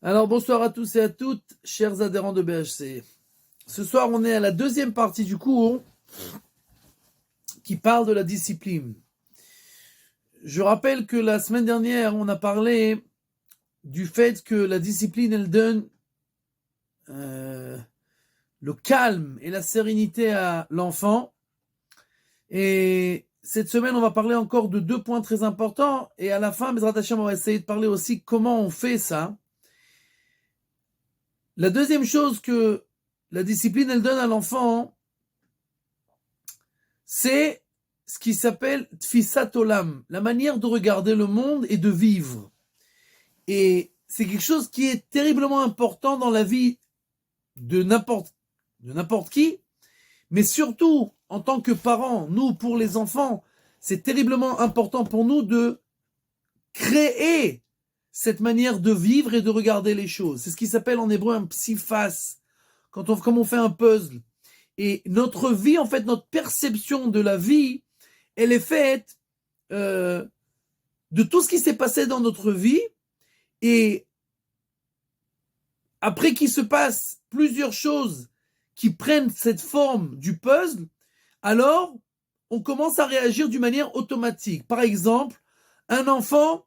Alors bonsoir à tous et à toutes, chers adhérents de BHC. Ce soir, on est à la deuxième partie du cours qui parle de la discipline. Je rappelle que la semaine dernière, on a parlé du fait que la discipline, elle donne le calme et la sérénité à l'enfant. Et cette semaine, on va parler encore de 2 points très importants. Et à la fin, Bezrat Hashem, on va essayer de parler aussi comment on fait ça. La deuxième chose que la discipline, elle donne à l'enfant, c'est ce qui s'appelle Tfisat Olam, la manière de regarder le monde et de vivre. Et c'est quelque chose qui est terriblement important dans la vie de n'importe qui, mais surtout en tant que parents, nous, pour les enfants, c'est terriblement important pour nous de créer cette manière de vivre et de regarder les choses. C'est ce qui s'appelle en hébreu un psiphas, comme on fait un puzzle. Et notre vie, en fait, notre perception de la vie, elle est faite de tout ce qui s'est passé dans notre vie. Et après qu'il se passe plusieurs choses qui prennent cette forme du puzzle, alors on commence à réagir d'une manière automatique. Par exemple, un enfant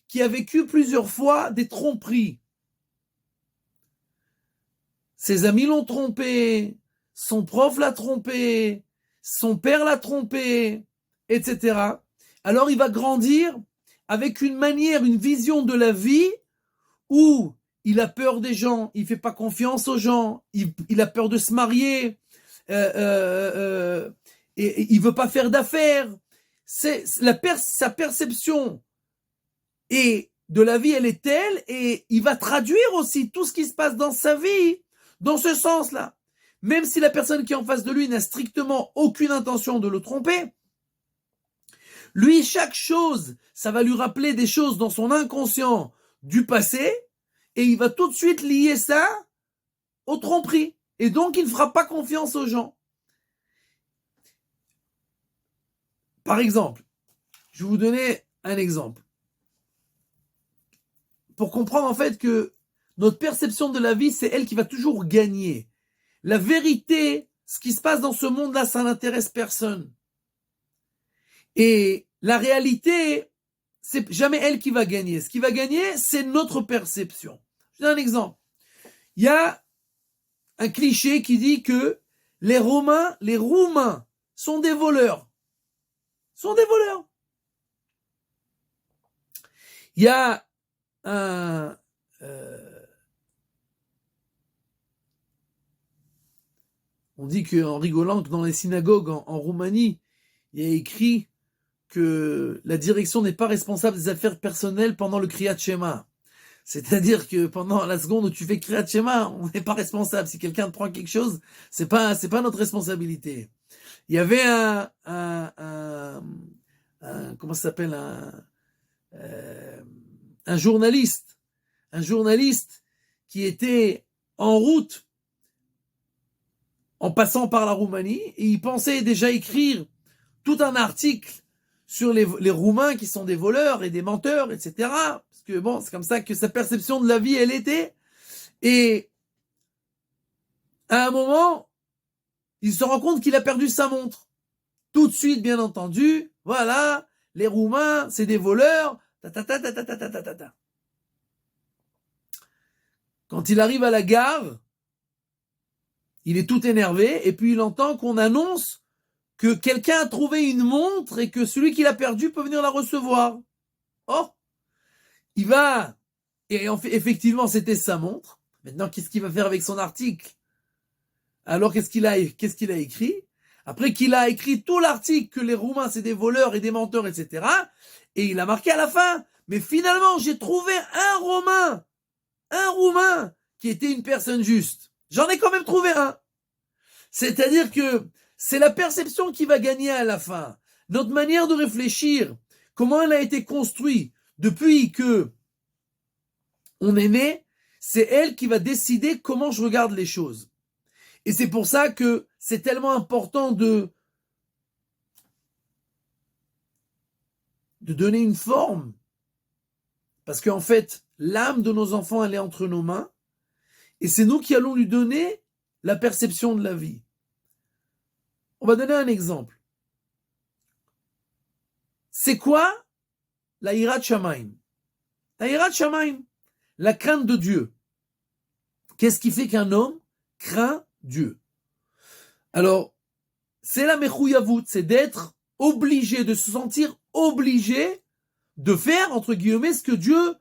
qui a vécu plusieurs fois des tromperies. Ses amis l'ont trompé, son prof l'a trompé, son père l'a trompé, etc. Alors il va grandir avec une manière, une vision de la vie où il a peur des gens, il fait pas confiance aux gens, il a peur de se marier, et il veut pas faire d'affaires. Sa perception et de la vie, elle est telle, et il va traduire aussi tout ce qui se passe dans sa vie dans ce sens-là. Même si la personne qui est en face de lui n'a strictement aucune intention de le tromper, lui, chaque chose, ça va lui rappeler des choses dans son inconscient du passé, et il va tout de suite lier ça aux tromperies. Et donc, il ne fera pas confiance aux gens. Par exemple, je vais vous donner un exemple. Pour comprendre en fait que notre perception de la vie, c'est elle qui va toujours gagner. La vérité, ce qui se passe dans ce monde-là, ça n'intéresse personne. Et la réalité, c'est jamais elle qui va gagner. Ce qui va gagner, c'est notre perception. Je donne un exemple. Il y a un cliché qui dit que les Roumains sont des voleurs. Sont des voleurs. Il y a on dit qu'en rigolant que dans les synagogues en Roumanie, il y a écrit que la direction n'est pas responsable des affaires personnelles pendant le Kriyat Shema. C'est-à-dire que pendant la seconde où tu fais Kriyat Shema, on n'est pas responsable. Si quelqu'un te prend quelque chose, c'est pas notre responsabilité. Il y avait comment ça s'appelle, un journaliste qui était en route en passant par la Roumanie, et il pensait déjà écrire tout un article sur les Roumains qui sont des voleurs et des menteurs, etc. Parce que bon, c'est comme ça que sa perception de la vie, elle était. Et à un moment, il se rend compte qu'il a perdu sa montre. Tout de suite, bien entendu, voilà, les Roumains, c'est des voleurs. Quand il arrive à la gare, il est tout énervé, et puis il entend qu'on annonce que quelqu'un a trouvé une montre et que celui qui l'a perdue peut venir la recevoir. Oh, il va, et en fait, effectivement, c'était sa montre. Maintenant, qu'est-ce qu'il va faire avec son article? Alors, qu'est-ce qu'il a écrit? Après qu'il a écrit tout l'article que les Roumains, c'est des voleurs et des menteurs, etc., et il a marqué à la fin, mais finalement, j'ai trouvé un Roumain qui était une personne juste. J'en ai quand même trouvé un. C'est-à-dire que c'est la perception qui va gagner à la fin. Notre manière de réfléchir, comment elle a été construite depuis que on est né, c'est elle qui va décider comment je regarde les choses. Et c'est pour ça que c'est tellement important de donner une forme Parce qu'en fait, l'âme de nos enfants, elle est entre nos mains, et c'est nous qui allons lui donner la perception de la vie. On va donner un exemple. C'est quoi la Hirat Shamayim? La Hirat Shamayim, la crainte de Dieu. Qu'est-ce qui fait qu'un homme craint Dieu? Alors, c'est la Mechuyavut, c'est d'être obligé, de se sentir obligé de faire, entre guillemets, ce que Dieu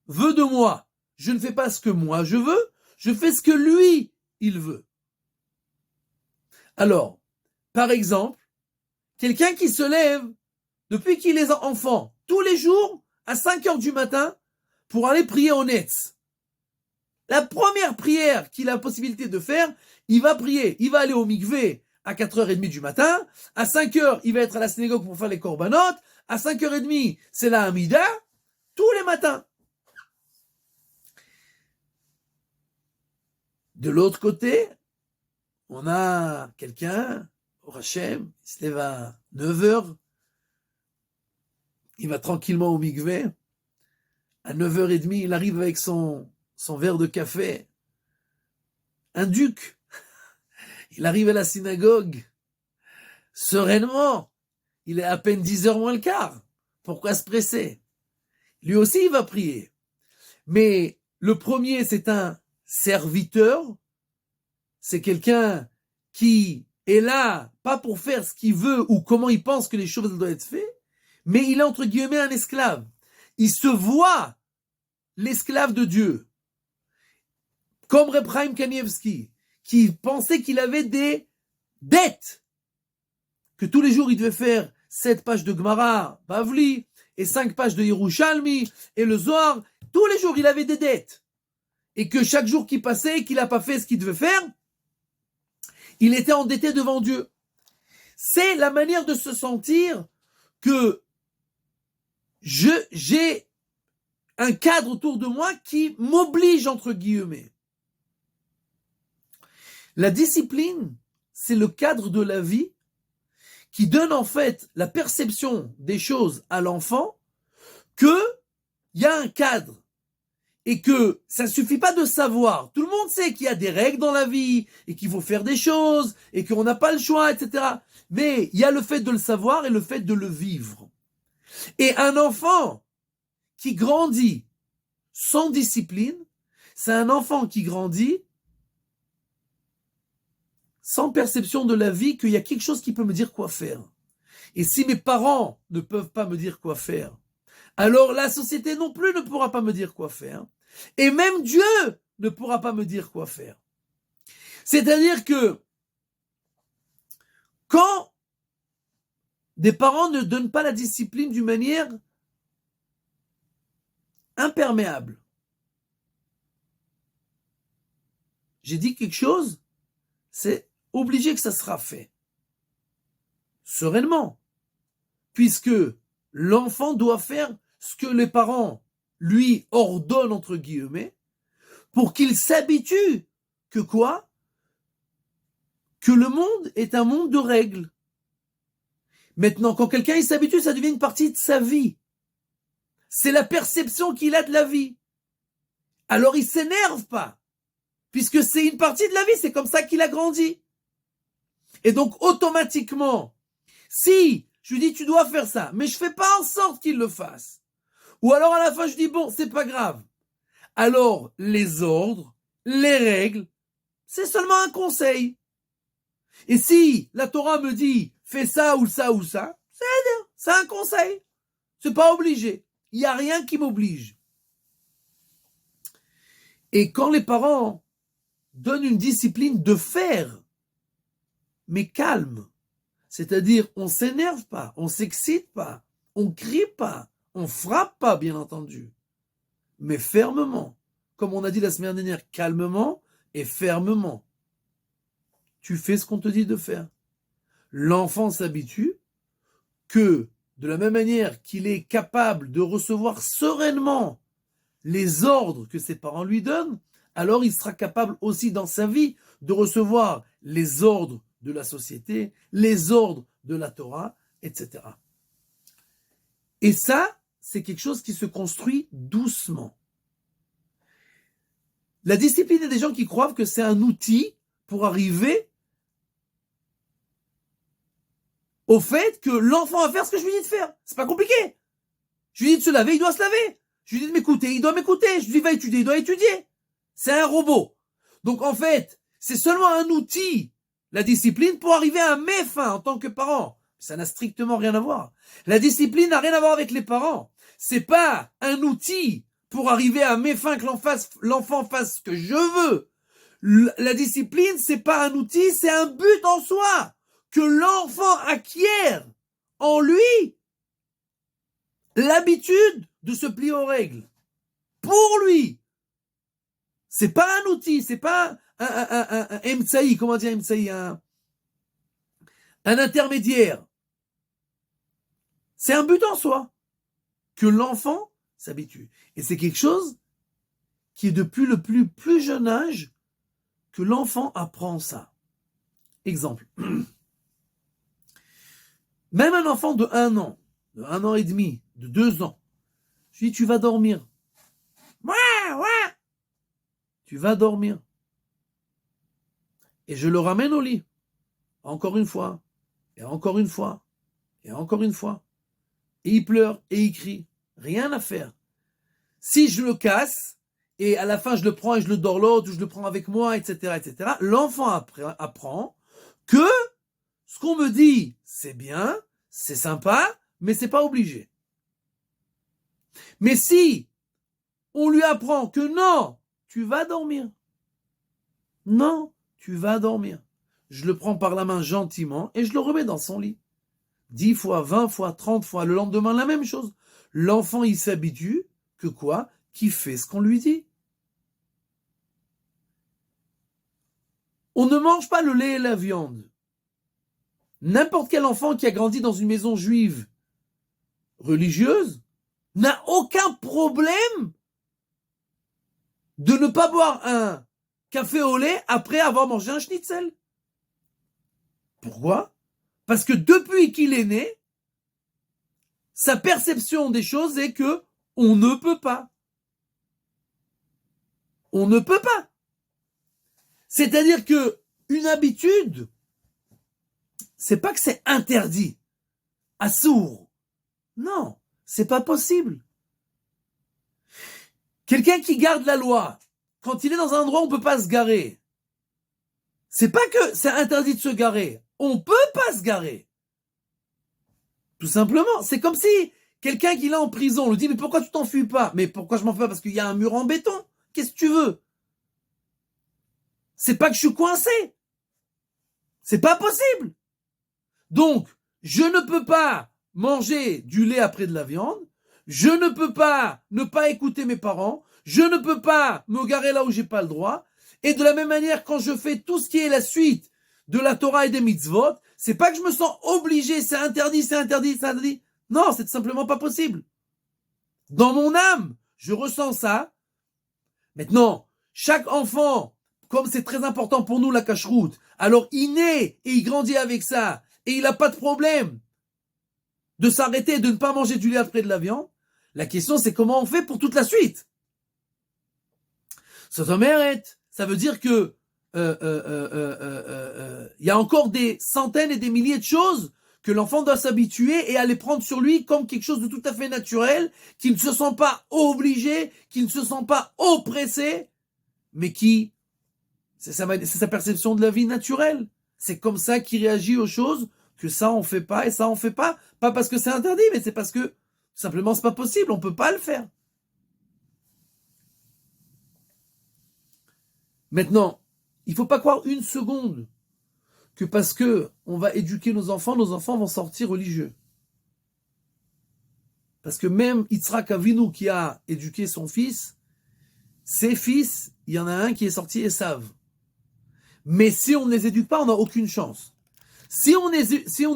veut de moi. Je ne fais pas ce que moi je veux, je fais ce que lui, il veut. Alors, par exemple, quelqu'un qui se lève depuis qu'il est enfant, tous les jours, à 5 heures du matin, pour aller prier au Netz. La première prière qu'il a la possibilité de faire, il va prier. Il va aller au mikvé à 4h30 du matin. À 5h, il va être à la synagogue pour faire les korbanot. À 5h30, c'est la Hamida. Tous les matins. De l'autre côté, on a quelqu'un, au Hachem, il se lève à 9h. Il va tranquillement au mikvé. À 9h30, il arrive avec son verre de café. Un duc. Il arrive à la synagogue. Sereinement. Il est à peine 10h moins le quart. Pourquoi se presser? Lui aussi, il va prier. Mais le premier, c'est un serviteur. C'est quelqu'un qui est là, pas pour faire ce qu'il veut ou comment il pense que les choses doivent être faites, mais il est entre guillemets un esclave. Il se voit l'esclave de Dieu. Comme Reb Chaim Kanievski, qui pensait qu'il avait des dettes, que tous les jours il devait faire 7 pages de Gemara, Bavli, et 5 pages de Yerushalmi, et le Zohar. Tous les jours il avait des dettes. Et que chaque jour qui passait, qu'il n'a pas fait ce qu'il devait faire, il était endetté devant Dieu. C'est la manière de se sentir que j'ai un cadre autour de moi qui m'oblige, entre guillemets. La discipline, c'est le cadre de la vie qui donne en fait la perception des choses à l'enfant que il y a un cadre et que ça suffit pas de savoir. Tout le monde sait qu'il y a des règles dans la vie et qu'il faut faire des choses et qu'on n'a pas le choix, etc. Mais il y a le fait de le savoir et le fait de le vivre. Et un enfant qui grandit sans discipline, c'est un enfant qui grandit sans perception de la vie qu'il y a quelque chose qui peut me dire quoi faire. Et si mes parents ne peuvent pas me dire quoi faire, alors la société non plus ne pourra pas me dire quoi faire. Et même Dieu ne pourra pas me dire quoi faire. C'est-à-dire que quand des parents ne donnent pas la discipline d'une manière imperméable, j'ai dit quelque chose, c'est obligé que ça sera fait. Sereinement. Puisque l'enfant doit faire ce que les parents lui ordonnent, entre guillemets, pour qu'il s'habitue que quoi? Que le monde est un monde de règles. Maintenant, quand quelqu'un il s'habitue, ça devient une partie de sa vie. C'est la perception qu'il a de la vie. Alors il s'énerve pas, puisque c'est une partie de la vie, c'est comme ça qu'il a grandi. Et donc automatiquement, si je lui dis tu dois faire ça, mais je fais pas en sorte qu'il le fasse, ou alors à la fin je dis bon c'est pas grave, alors les ordres, les règles, c'est seulement un conseil. Et si la Torah me dit fais ça ou ça ou ça, c'est un conseil, c'est pas obligé, il y a rien qui m'oblige. Et quand les parents donnent une discipline de faire, mais calme, c'est-à-dire on s'énerve pas, on s'excite pas, on crie pas, on frappe pas bien entendu, mais fermement, comme on a dit la semaine dernière, calmement et fermement. Tu fais ce qu'on te dit de faire. L'enfant s'habitue que de la même manière qu'il est capable de recevoir sereinement les ordres que ses parents lui donnent, alors il sera capable aussi dans sa vie de recevoir les ordres de la société, les ordres de la Torah, etc. Et ça, c'est quelque chose qui se construit doucement. La discipline, il y a des gens qui croient que c'est un outil pour arriver au fait que l'enfant va faire ce que je lui dis de faire. C'est pas compliqué. Je lui dis de se laver, il doit se laver. Je lui dis de m'écouter, il doit m'écouter. Je lui dis va étudier, il doit étudier. C'est un robot. Donc en fait, c'est seulement un outil, la discipline, pour arriver à mes fins en tant que parent. Ça n'a strictement rien à voir. La discipline n'a rien à voir avec les parents. C'est pas un outil pour arriver à mes fins que l'enfant fasse ce que je veux. La discipline, c'est pas un outil, c'est un but en soi que l'enfant acquiert en lui l'habitude de se plier aux règles. Pour lui. C'est pas un outil, c'est pas un emtsaï, comment dire emtsaï, un intermédiaire. C'est un but en soi que l'enfant s'habitue. Et c'est quelque chose qui est depuis le plus jeune âge que l'enfant apprend ça. Exemple. Même un enfant de 1 an, de 1 an et demi, de 2 ans, je lui dis tu vas dormir. Ouais. Tu vas dormir. Et je le ramène au lit. Encore une fois. Et encore une fois. Et encore une fois. Et il pleure et il crie. Rien à faire. Si je le casse, et à la fin je le prends et je le dors l'autre, ou je le prends avec moi, etc., l'enfant apprend que ce qu'on me dit, c'est bien, c'est sympa, mais c'est pas obligé. Mais si on lui apprend que non, tu vas dormir. Non, tu vas dormir. Je le prends par la main gentiment et je le remets dans son lit. 10 fois, 20 fois, 30 fois, le lendemain, la même chose. L'enfant, il s'habitue que quoi? Qu'il fait ce qu'on lui dit. On ne mange pas le lait et la viande. N'importe quel enfant qui a grandi dans une maison juive religieuse n'a aucun problème de ne pas boire un café au lait après avoir mangé un schnitzel. Pourquoi? Parce que depuis qu'il est né, sa perception des choses est que on ne peut pas. On ne peut pas. C'est-à-dire que une habitude, c'est pas que c'est interdit, assourd. Non, c'est pas possible. Quelqu'un qui garde la loi, quand il est dans un endroit où on peut pas se garer, c'est pas que c'est interdit de se garer. On peut pas se garer. Tout simplement. C'est comme si quelqu'un qui est en prison lui dit mais pourquoi tu t'enfuis pas? Mais pourquoi je m'enfuis pas? Parce qu'il y a un mur en béton. Qu'est-ce que tu veux? C'est pas que je suis coincé. C'est pas possible. Donc, je ne peux pas manger du lait après de la viande. Je ne peux pas ne pas écouter mes parents. Je ne peux pas me garer là où j'ai pas le droit. Et de la même manière, quand je fais tout ce qui est la suite de la Torah et des mitzvot, c'est pas que je me sens obligé, c'est interdit, c'est interdit, c'est interdit. Non, c'est tout simplement pas possible. Dans mon âme, je ressens ça. Maintenant, chaque enfant, comme c'est très important pour nous la cacheroute, alors il naît et il grandit avec ça, et il n'a pas de problème de s'arrêter, de ne pas manger du lait après de la viande. La question, c'est comment on fait pour toute la suite. Ça veut dire que y a encore des centaines et des milliers de choses que l'enfant doit s'habituer et à les prendre sur lui comme quelque chose de tout à fait naturel, qui ne se sent pas obligé, qui ne se sent pas oppressé, mais qui, c'est sa perception de la vie naturelle. C'est comme ça qu'il réagit aux choses, que ça on fait pas et ça on fait pas. Pas parce que c'est interdit, mais c'est parce que simplement c'est pas possible, on peut pas le faire. Maintenant, il faut pas croire une seconde que parce que on va éduquer nos enfants vont sortir religieux. Parce que même Yitzhak Avinu qui a éduqué son fils, ses fils, il y en a un qui est sorti Esav. Mais si on ne les éduque pas, on n'a aucune chance. Si on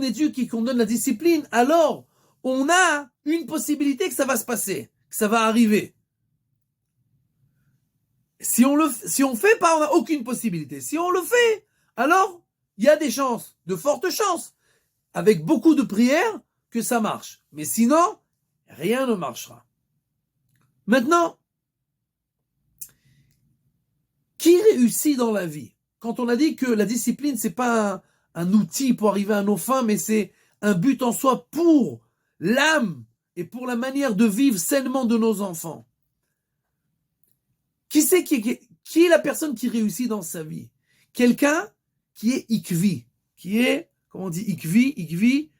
éduque et qu'on donne la discipline, alors on a une possibilité que ça va se passer, que ça va arriver. Si on fait pas, on n'a aucune possibilité. Si on le fait, alors il y a des chances, de fortes chances, avec beaucoup de prières, que ça marche. Mais sinon, rien ne marchera. Maintenant, qui réussit dans la vie? Quand on a dit que la discipline, c'est pas un outil pour arriver à nos fins, mais c'est un but en soi pour l'âme et pour la manière de vivre sainement de nos enfants. Qui est la personne qui réussit dans sa vie? Quelqu'un qui est ikvi, qui est, comment on dit ikvi,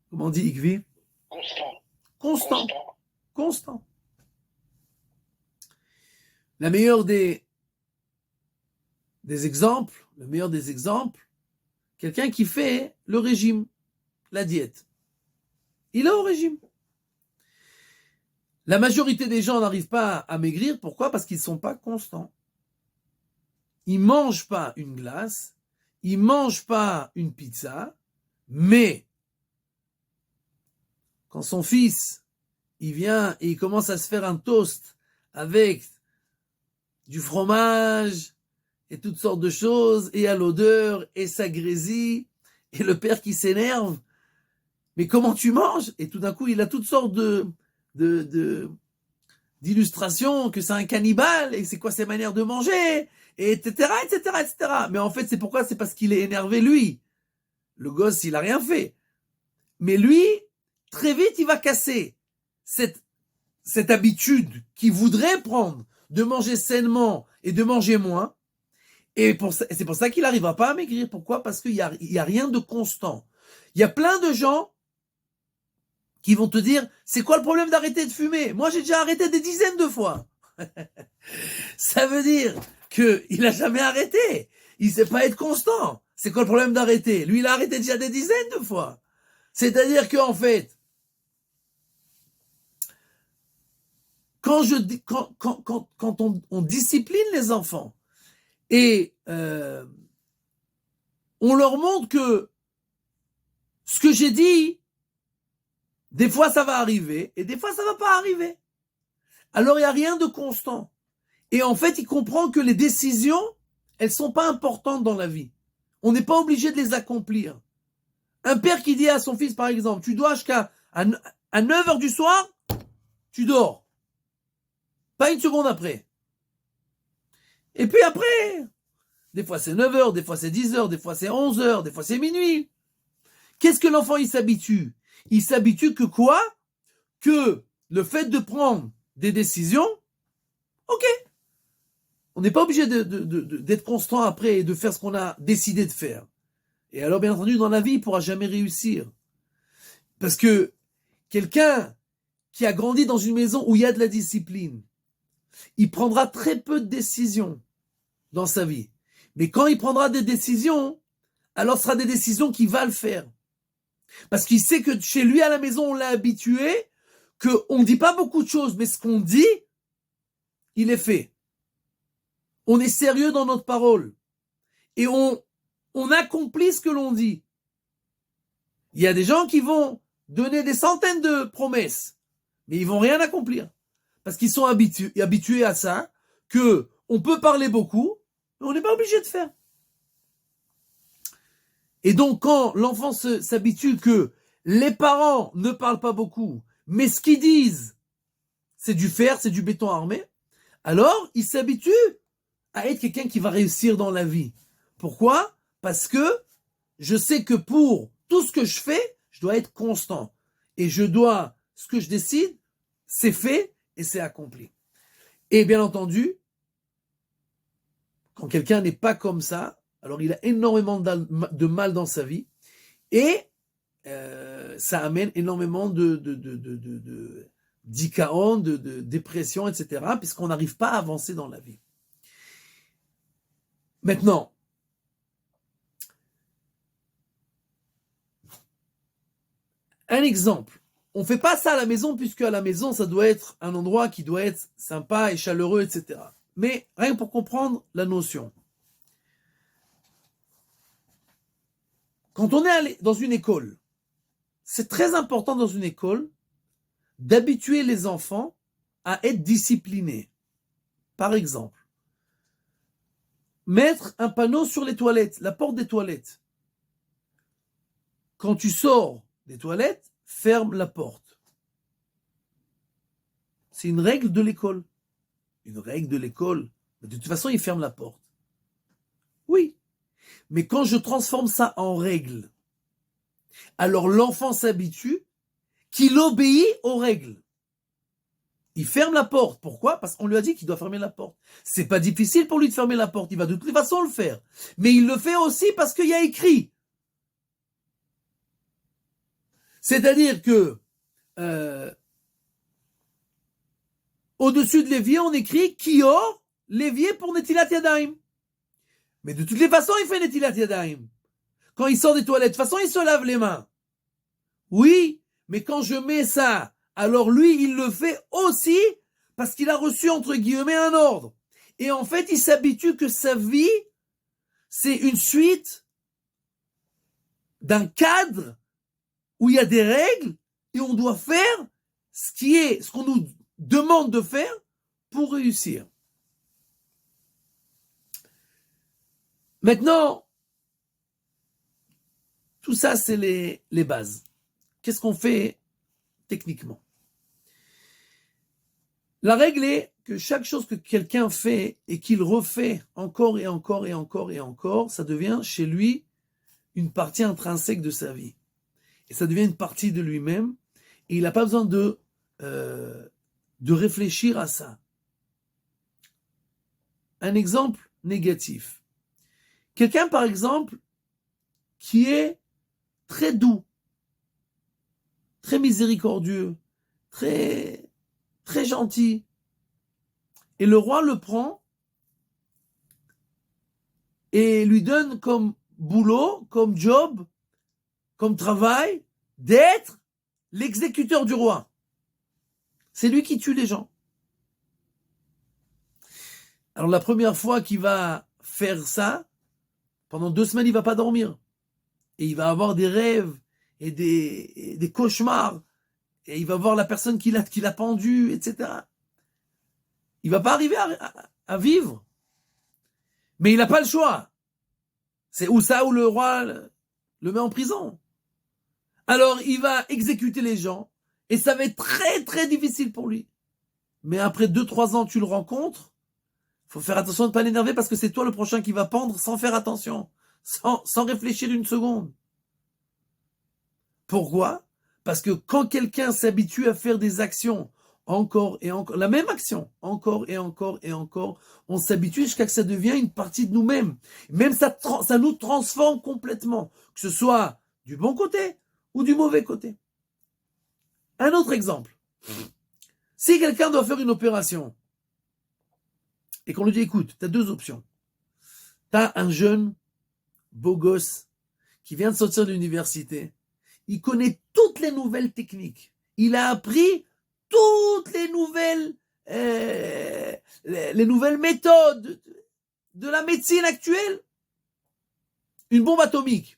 comment on dit ikvi? Constant. Le meilleur des exemples, quelqu'un qui fait le régime, la diète. Il est au régime. La majorité des gens n'arrivent pas à maigrir. Pourquoi? Parce qu'ils ne sont pas constants. Ils ne mangent pas une glace, ils ne mangent pas une pizza, mais quand son fils, il vient et il commence à se faire un toast avec du fromage et toutes sortes de choses, et à l'odeur, et ça grésille, et le père qui s'énerve, mais comment tu manges? Et tout d'un coup, il a toutes sortes d'illustrations, que c'est un cannibale, et c'est quoi ses manières de manger, et etc. Mais en fait, c'est parce qu'il est énervé, lui. Le gosse, il a rien fait. Mais lui, très vite, il va casser cette habitude qu'il voudrait prendre de manger sainement et de manger moins. Et c'est pour ça qu'il n'arrivera pas à maigrir. Pourquoi? Parce qu'il y a rien de constant. Il y a plein de gens qui vont te dire, c'est quoi le problème d'arrêter de fumer? Moi, j'ai déjà arrêté des dizaines de fois. Ça veut dire qu'il n'a jamais arrêté. Il ne sait pas être constant. C'est quoi le problème d'arrêter? Lui, il a arrêté déjà des dizaines de fois. C'est-à-dire qu'en fait, quand on discipline les enfants et on leur montre que ce que j'ai dit, des fois ça va arriver et des fois ça va pas arriver. Alors il n'y a rien de constant. Et en fait, il comprend que les décisions, elles sont pas importantes dans la vie. On n'est pas obligé de les accomplir. Un père qui dit à son fils, par exemple, tu dois jusqu'à 9h du soir, tu dors. Pas une seconde après. Et puis après, des fois c'est 9h, des fois c'est 10h, des fois c'est 11h, des fois c'est minuit. Qu'est-ce que l'enfant, il s'habitue? Il s'habitue que quoi? Que le fait de prendre des décisions, ok. On n'est pas obligé d'être constant après et de faire ce qu'on a décidé de faire. Et alors, bien entendu, dans la vie, il ne pourra jamais réussir. Parce que quelqu'un qui a grandi dans une maison où il y a de la discipline, il prendra très peu de décisions dans sa vie. Mais quand il prendra des décisions, alors ce sera des décisions qui va le faire. Parce qu'il sait que chez lui, à la maison, on l'a habitué, qu'on ne dit pas beaucoup de choses, mais ce qu'on dit, il est fait. On est sérieux dans notre parole. Et on accomplit ce que l'on dit. Il y a des gens qui vont donner des centaines de promesses, mais ils vont rien accomplir. Parce qu'ils sont habitués à ça, que on peut parler beaucoup, mais on n'est pas obligé de faire. Et donc, quand l'enfant s'habitue que les parents ne parlent pas beaucoup, mais ce qu'ils disent, c'est du fer, c'est du béton armé, alors il s'habitue à être quelqu'un qui va réussir dans la vie. Pourquoi? Parce que je sais que pour tout ce que je fais, je dois être constant. Et ce que je décide, c'est fait et c'est accompli. Et bien entendu, quand quelqu'un n'est pas comme ça, alors il a énormément de mal dans sa vie et ça amène énormément d'ikaon, de dépression, etc., puisqu'on n'arrive pas à avancer dans la vie. Maintenant, un exemple. On ne fait pas ça à la maison, puisque à la maison, ça doit être un endroit qui doit être sympa et chaleureux, etc. Mais rien que pour comprendre la notion. Quand on est allé dans une école, c'est très important dans une école d'habituer les enfants à être disciplinés. Par exemple, mettre un panneau sur les toilettes, la porte des toilettes. Quand tu sors des toilettes, ferme la porte. C'est une règle de l'école. Une règle de l'école. De toute façon, il ferme la porte. Oui. Mais quand je transforme ça en règle, alors l'enfant s'habitue qu'il obéit aux règles. Il ferme la porte. Pourquoi? Parce qu'on lui a dit qu'il doit fermer la porte. C'est pas difficile pour lui de fermer la porte. Il va de toute façon le faire. Mais il le fait aussi parce qu'il y a écrit. C'est-à-dire que au-dessus de l'évier, on écrit Kior, l'évier pour Netilat Yadayim. Mais de toutes les façons, il fait Netilat Yadayim. Quand il sort des toilettes, de toute façon, il se lave les mains. Oui, mais quand je mets ça, alors lui, il le fait aussi parce qu'il a reçu, entre guillemets, un ordre. Et en fait, il s'habitue que sa vie, c'est une suite d'un cadre où il y a des règles et on doit faire ce qu'on nous demande de faire pour réussir. Maintenant, tout ça, c'est les bases. Qu'est-ce qu'on fait techniquement? La règle est que chaque chose que quelqu'un fait et qu'il refait encore et encore et encore et encore, ça devient chez lui une partie intrinsèque de sa vie. Et ça devient une partie de lui-même. Et il n'a pas besoin de réfléchir à ça. Un exemple négatif. Quelqu'un, par exemple, qui est très doux, très miséricordieux, très, très gentil. Et le roi le prend et lui donne comme boulot, comme job, comme travail, d'être l'exécuteur du roi. C'est lui qui tue les gens. Alors la première fois qu'il va faire ça, pendant 2 semaines, il ne va pas dormir. Et il va avoir des rêves et des cauchemars. Et il va voir la personne qui l'a pendu, etc. Il ne va pas arriver à vivre. Mais il n'a pas le choix. C'est ou ça ou le roi le met en prison. Alors il va exécuter les gens. Et ça va être très très difficile pour lui. Mais après 2-3 ans, tu le rencontres. Il faut faire attention de ne pas l'énerver parce que c'est toi le prochain qui va pendre sans faire attention. Sans réfléchir une seconde. Pourquoi? Parce que quand quelqu'un s'habitue à faire des actions encore et encore, la même action, encore et encore et encore, on s'habitue jusqu'à ce que ça devienne une partie de nous-mêmes. Même ça nous transforme complètement, que ce soit du bon côté ou du mauvais côté. Un autre exemple. Si quelqu'un doit faire une opération et qu'on lui dit, écoute, tu as 2 options. Tu as un jeune beau gosse qui vient de sortir de l'université. Il connaît toutes les nouvelles techniques. Il a appris toutes les nouvelles méthodes de la médecine actuelle. Une bombe atomique.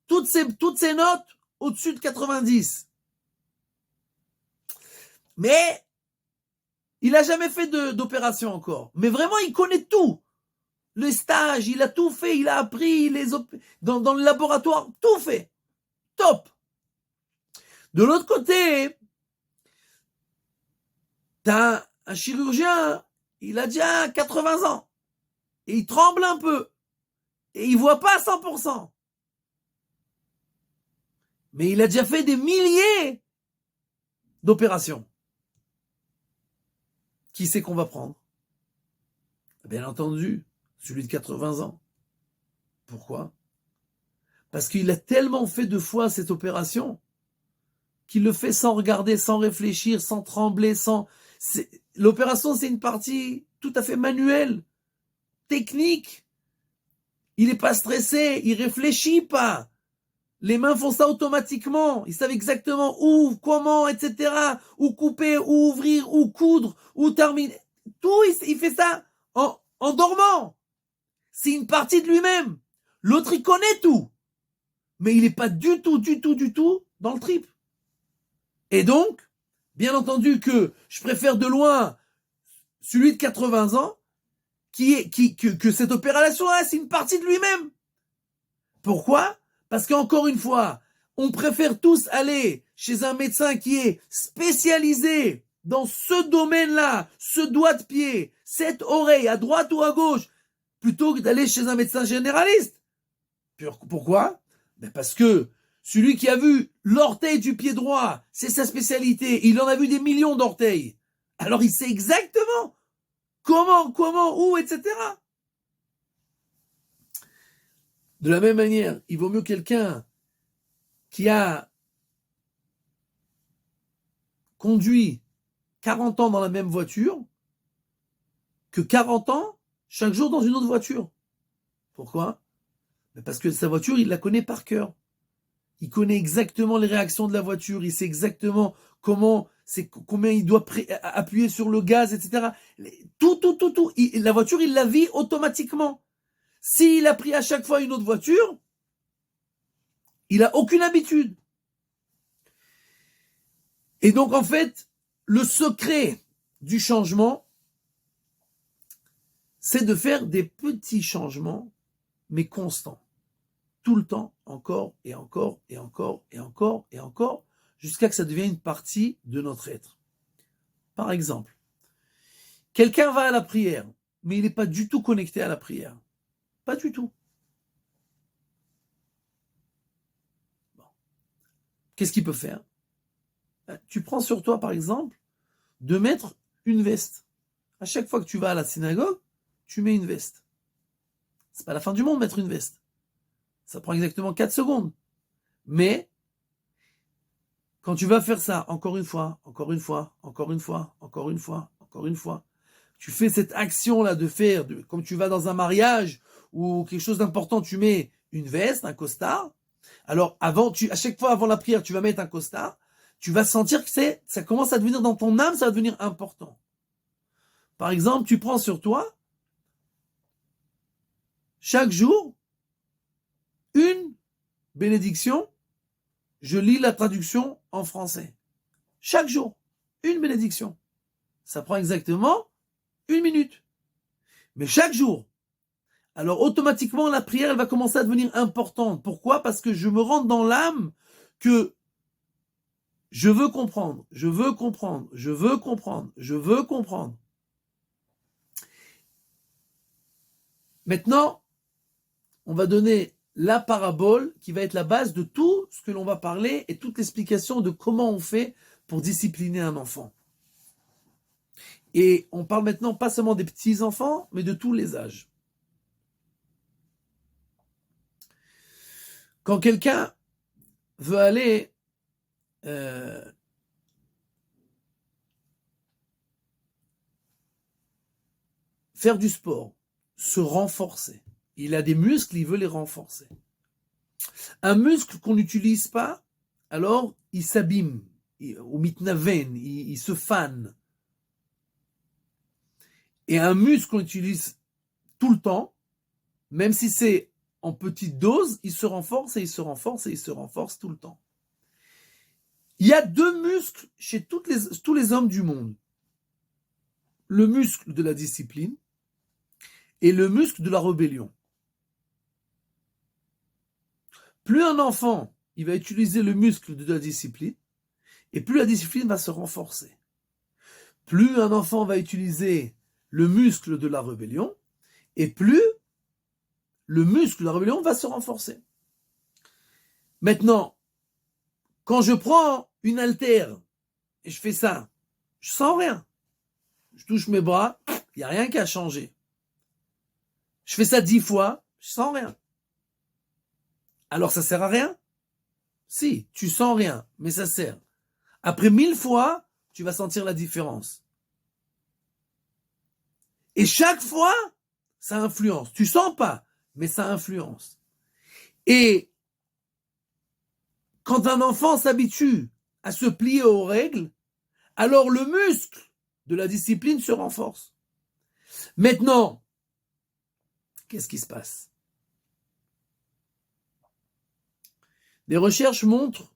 Toutes ces notes au-dessus de 90. Mais il n'a jamais fait d'opération encore. Mais vraiment, il connaît tout. Les stages, il a tout fait. Il a appris dans le laboratoire. Tout fait. Top. De l'autre côté, t'as un chirurgien, il a déjà 80 ans. Et il tremble un peu. Et il voit pas à 100%. Mais il a déjà fait des milliers d'opérations. Qui c'est qu'on va prendre? Bien entendu, celui de 80 ans. Pourquoi? Parce qu'il a tellement fait de fois cette opération qu'il le fait sans regarder, sans réfléchir, sans trembler, L'opération, c'est une partie tout à fait manuelle, technique. Il n'est pas stressé, il réfléchit pas. Les mains font ça automatiquement. Ils savent exactement où, comment, etc. Où couper, où ouvrir, où coudre, où terminer. Tout, il fait ça en dormant. C'est une partie de lui-même. L'autre, il connaît tout. Mais il n'est pas du tout dans le trip. Et donc, bien entendu que je préfère de loin celui de 80 ans que cette opération-là, c'est une partie de lui-même. Pourquoi? Parce qu'encore une fois, on préfère tous aller chez un médecin qui est spécialisé dans ce domaine-là, ce doigt de pied, cette oreille, à droite ou à gauche, plutôt que d'aller chez un médecin généraliste. Pourquoi? Parce que celui qui a vu l'orteil du pied droit, c'est sa spécialité. Il en a vu des millions d'orteils. Alors il sait exactement comment, où, etc. De la même manière, il vaut mieux quelqu'un qui a conduit 40 ans dans la même voiture que 40 ans chaque jour dans une autre voiture. Pourquoi? Parce que sa voiture, il la connaît par cœur. Il connaît exactement les réactions de la voiture, il sait exactement combien il doit appuyer sur le gaz, etc. Tout. La voiture, il la vit automatiquement. S'il a pris à chaque fois une autre voiture, il n'a aucune habitude. Et donc, en fait, le secret du changement, c'est de faire des petits changements, mais constants. Tout le temps, encore, jusqu'à que ça devienne une partie de notre être. Par exemple, quelqu'un va à la prière, mais il n'est pas du tout connecté à la prière. Pas du tout. Bon. Qu'est-ce qu'il peut faire? Tu prends sur toi, par exemple, de mettre une veste. À chaque fois que tu vas à la synagogue, tu mets une veste. C'est pas la fin du monde mettre une veste. Ça prend exactement 4 secondes. Mais, quand tu vas faire ça, encore une fois, tu fais cette action-là de faire, comme tu vas dans un mariage ou quelque chose d'important, tu mets une veste, un costard. Alors, à chaque fois avant la prière, tu vas mettre un costard. Tu vas sentir que ça commence à devenir dans ton âme, ça va devenir important. Par exemple, tu prends sur toi, chaque jour, une bénédiction. Je lis la traduction en français. Chaque jour, une bénédiction. Ça prend exactement 1 minute. Mais chaque jour. Alors automatiquement, la prière, elle va commencer à devenir importante. Pourquoi? Parce que je me rentre dans l'âme que je veux comprendre. Maintenant, on va donner la parabole qui va être la base de tout ce que l'on va parler et toute l'explication de comment on fait pour discipliner un enfant. Et on parle maintenant pas seulement des petits enfants, mais de tous les âges. Quand quelqu'un veut aller faire du sport, se renforcer, il a des muscles, il veut les renforcer. Un muscle qu'on n'utilise pas, alors il s'abîme, ou mitnaven, il se fane. Et un muscle qu'on utilise tout le temps, même si c'est en petite dose, il se renforce tout le temps. Il y a 2 muscles chez tous les hommes du monde. Le muscle de la discipline et le muscle de la rébellion. Plus un enfant, il va utiliser le muscle de la discipline, et plus la discipline va se renforcer. Plus un enfant va utiliser le muscle de la rébellion, et plus le muscle de la rébellion va se renforcer. Maintenant, quand je prends une haltère et je fais ça, je sens rien. Je touche mes bras, il n'y a rien qui a changé. Je fais ça 10 fois, je sens rien. Alors ça sert à rien? Si, tu sens rien, mais ça sert. Après 1000 fois, tu vas sentir la différence. Et chaque fois, ça influence. Tu sens pas, mais ça influence. Et quand un enfant s'habitue à se plier aux règles, alors le muscle de la discipline se renforce. Maintenant, qu'est-ce qui se passe? Les recherches montrent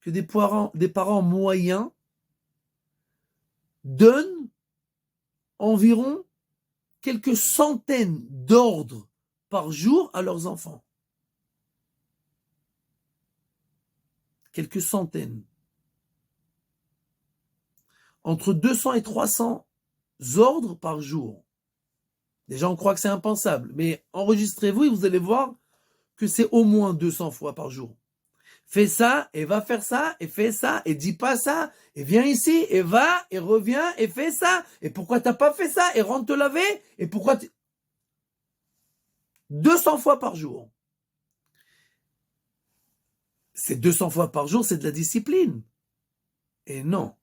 que des parents moyens donnent environ quelques centaines d'ordres par jour à leurs enfants. quelques centaines, entre 200 et 300 ordres par jour. Déjà, on croit que c'est impensable, mais enregistrez-vous et vous allez voir que c'est au moins 200 fois par jour. Fais ça, et va faire ça, et fais ça, et dis pas ça, et viens ici, et va, et reviens, et fais ça, et pourquoi t'as pas fait ça, et rentre te laver, et pourquoi 200 fois par jour. C'est 200 fois par jour, c'est de la discipline. Et non,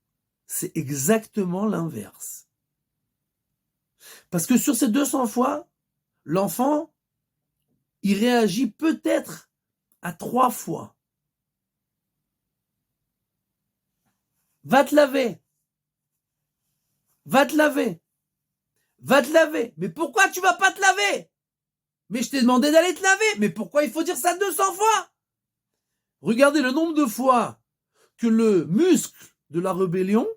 c'est exactement l'inverse. Parce que sur ces 200 fois, l'enfant, il réagit peut-être à 3 fois. Va te laver. Va te laver. Va te laver. Mais pourquoi tu vas pas te laver? Mais je t'ai demandé d'aller te laver. Mais pourquoi il faut dire ça 200 fois? Regardez le nombre de fois que le muscle de la rébellion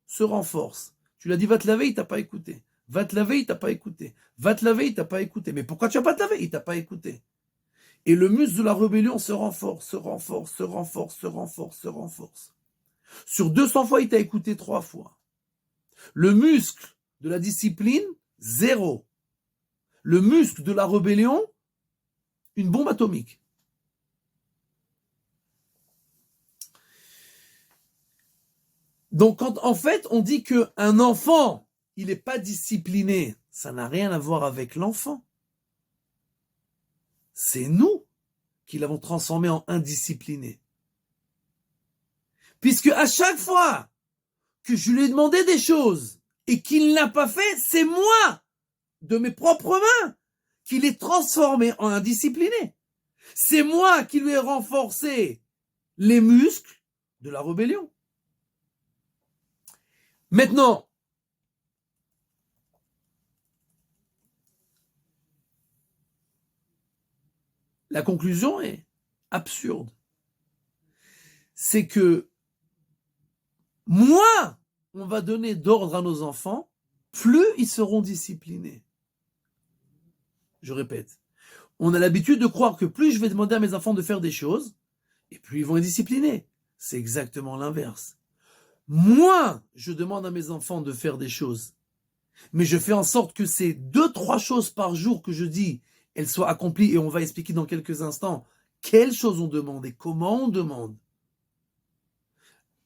se renforce. Tu l'as dit va te laver, il t'a pas écouté. Va te laver, il t'a pas écouté. Va te laver, il t'a pas écouté. Mais pourquoi tu vas pas te laver? Il t'a pas écouté. Et le muscle de la rébellion se renforce, se renforce, se renforce, se renforce, se renforce. Sur 200 fois, il t'a écouté 3 fois. Le muscle de la discipline, 0. Le muscle de la rébellion, une bombe atomique. Donc, quand en fait, on dit qu'un enfant, il n'est pas discipliné, ça n'a rien à voir avec l'enfant. C'est nous qui l'avons transformé en indiscipliné. Puisque à chaque fois que je lui ai demandé des choses et qu'il ne l'a pas fait, c'est moi, de mes propres mains, qui l'ai transformé en indiscipliné. C'est moi qui lui ai renforcé les muscles de la rébellion. Maintenant, la conclusion est absurde. C'est que moins on va donner d'ordre à nos enfants, plus ils seront disciplinés. Je répète, on a l'habitude de croire que plus je vais demander à mes enfants de faire des choses, et plus ils vont être disciplinés. C'est exactement l'inverse. Moins je demande à mes enfants de faire des choses, mais je fais en sorte que ces 2-3 choses par jour que je dis, elles soient accomplies, et on va expliquer dans quelques instants quelles choses on demande et comment on demande.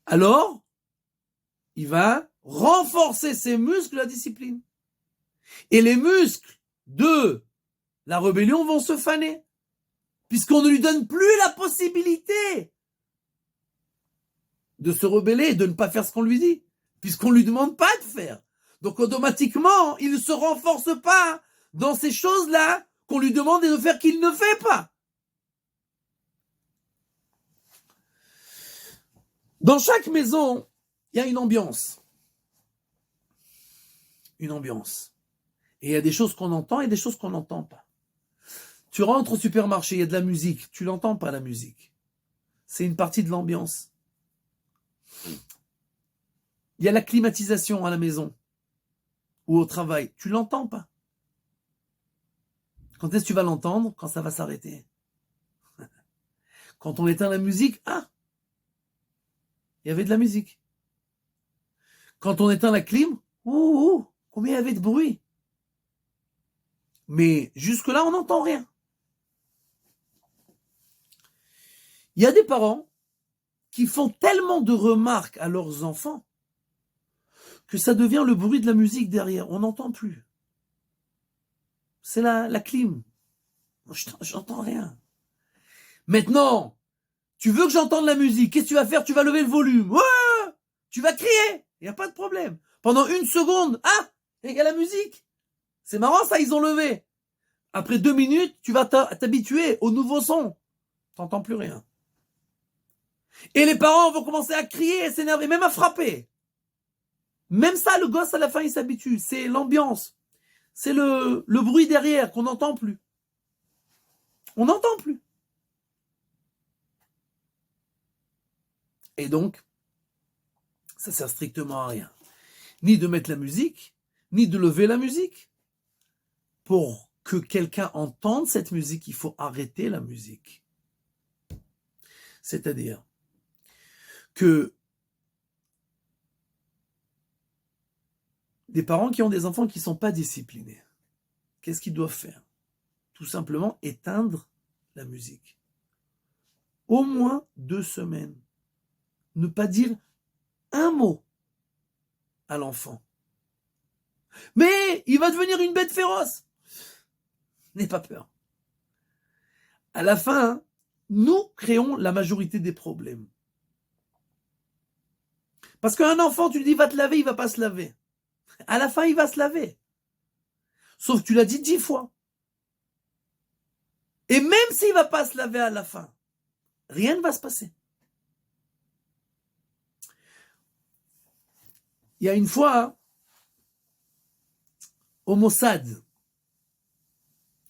Alors, il va renforcer ses muscles de la discipline. Et les muscles de la rébellion vont se faner, puisqu'on ne lui donne plus la possibilité de se rebeller et de ne pas faire ce qu'on lui dit, puisqu'on ne lui demande pas de faire. Donc automatiquement, il ne se renforce pas dans ces choses-là qu'on lui demande de faire qu'il ne fait pas. Dans chaque maison, il y a une ambiance. Une ambiance. Et il y a des choses qu'on entend et des choses qu'on n'entend pas. Tu rentres au supermarché, il y a de la musique, tu l'entends pas la musique. C'est une partie de l'ambiance. Il y a la climatisation à la maison ou au travail, tu l'entends pas. Quand est-ce que tu vas l'entendre? Quand ça va s'arrêter. Quand on éteint la musique, il y avait de la musique. Quand on éteint la clim, combien il y avait de bruit. Mais jusque-là, on n'entend rien. Il y a des parents qui font tellement de remarques à leurs enfants que ça devient le bruit de la musique derrière. On n'entend plus. C'est la clim. J'entends rien. Maintenant, tu veux que j'entende la musique, qu'est-ce que tu vas faire? Tu vas lever le volume. Ouais, tu vas crier. Il n'y a pas de problème. Pendant 1 seconde, il y a la musique. C'est marrant ça, ils ont levé. Après 2 minutes, tu vas t'habituer au nouveau son. T'entends plus rien. Et les parents vont commencer à crier, à s'énerver, même à frapper. Même ça, le gosse, à la fin, il s'habitue. C'est l'ambiance. C'est le bruit derrière qu'on n'entend plus. On n'entend plus. Et donc, ça sert strictement à rien. Ni de mettre la musique, ni de lever la musique. Pour que quelqu'un entende cette musique, il faut arrêter la musique. C'est-à-dire, que des parents qui ont des enfants qui ne sont pas disciplinés, qu'est-ce qu'ils doivent faire? Tout simplement éteindre la musique. Au moins 2 semaines. Ne pas dire un mot à l'enfant. Mais il va devenir une bête féroce. N'aie pas peur. À la fin, nous créons la majorité des problèmes. Parce qu'un enfant, tu lui dis va te laver, il va pas se laver. À la fin, il va se laver. Sauf que tu l'as dit 10 fois. Et même s'il va pas se laver à la fin, rien ne va se passer. Il y a une fois, au Mossad,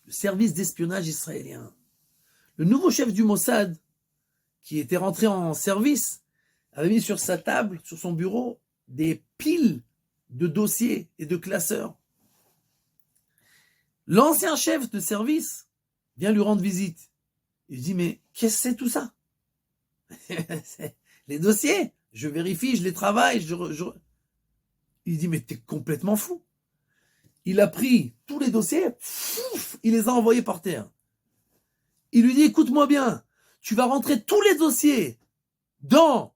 le service d'espionnage israélien, le nouveau chef du Mossad, qui était rentré en service, avait mis sur sa table, sur son bureau, des piles de dossiers et de classeurs. L'ancien chef de service vient lui rendre visite. Il dit, mais qu'est-ce que c'est tout ça? Les dossiers, je vérifie, je les travaille. Il dit, mais t'es complètement fou. Il a pris tous les dossiers, il les a envoyés par terre. Il lui dit, écoute-moi bien, tu vas rentrer tous les dossiers dans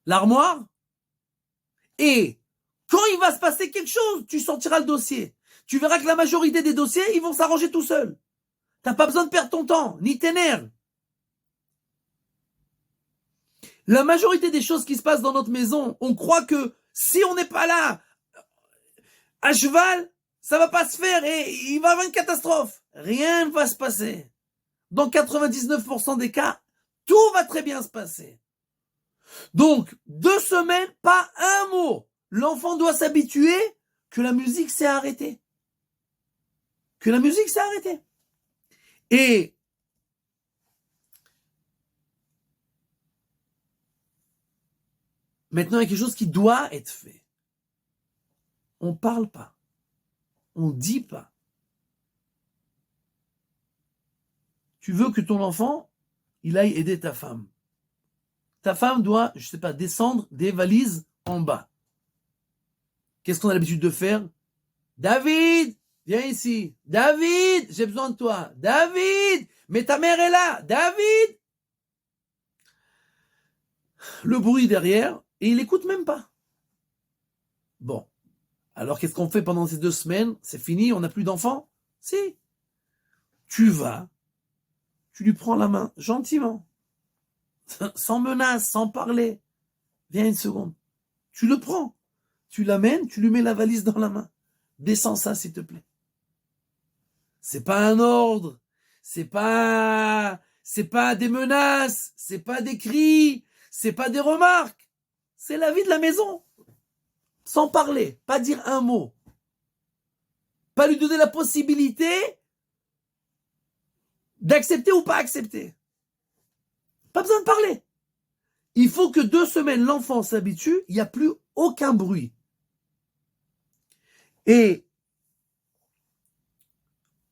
l'armoire et quand il va se passer quelque chose, tu sortiras le dossier. Tu verras que la majorité des dossiers, ils vont s'arranger tout seuls. T'as pas besoin de perdre ton temps, ni tes nerfs. La majorité des choses qui se passent dans notre maison, on croit que si on n'est pas là, à cheval, ça va pas se faire et il va y avoir une catastrophe. Rien ne va se passer. Dans 99% des cas, tout va très bien se passer. Donc, 2 semaines, pas un mot. L'enfant doit s'habituer que la musique s'est arrêtée. Que la musique s'est arrêtée. Et maintenant, il y a quelque chose qui doit être fait. On ne parle pas. On ne dit pas. Tu veux que ton enfant, il aille aider ta femme. Ta femme doit, je ne sais pas, descendre des valises en bas. Qu'est-ce qu'on a l'habitude de faire? David, viens ici. David, j'ai besoin de toi. David, mais ta mère est là. David. Le bruit derrière, et il n'écoute même pas. Bon. Alors qu'est-ce qu'on fait pendant ces 2 semaines? C'est fini, on n'a plus d'enfants? Si. Tu vas, tu lui prends la main, gentiment, sans menace, sans parler. Viens une seconde. Tu le prends, tu l'amènes, tu lui mets la valise dans la main. Descends ça, s'il te plaît. C'est pas un ordre, c'est pas des menaces, c'est pas des cris, c'est pas des remarques. C'est la vie de la maison. Sans parler, pas dire un mot. Pas lui donner la possibilité d'accepter ou pas accepter. Pas besoin de parler. Il faut que 2 semaines, l'enfant s'habitue, il n'y a plus aucun bruit. Et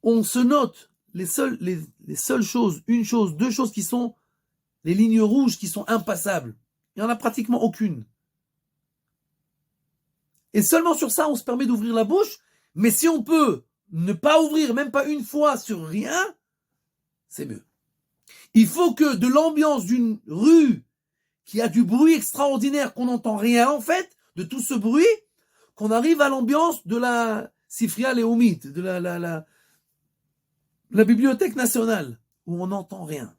on se note les seules choses, 1 chose, 2 choses qui sont les lignes rouges qui sont impassables. Il n'y en a pratiquement aucune. Et seulement sur ça, on se permet d'ouvrir la bouche. Mais si on peut ne pas ouvrir, même pas une fois sur rien, c'est mieux. Il faut que de l'ambiance d'une rue qui a du bruit extraordinaire, qu'on n'entend rien en fait, de tout ce bruit, qu'on arrive à l'ambiance de la Sifria Leumit, de la Bibliothèque nationale, où on n'entend rien.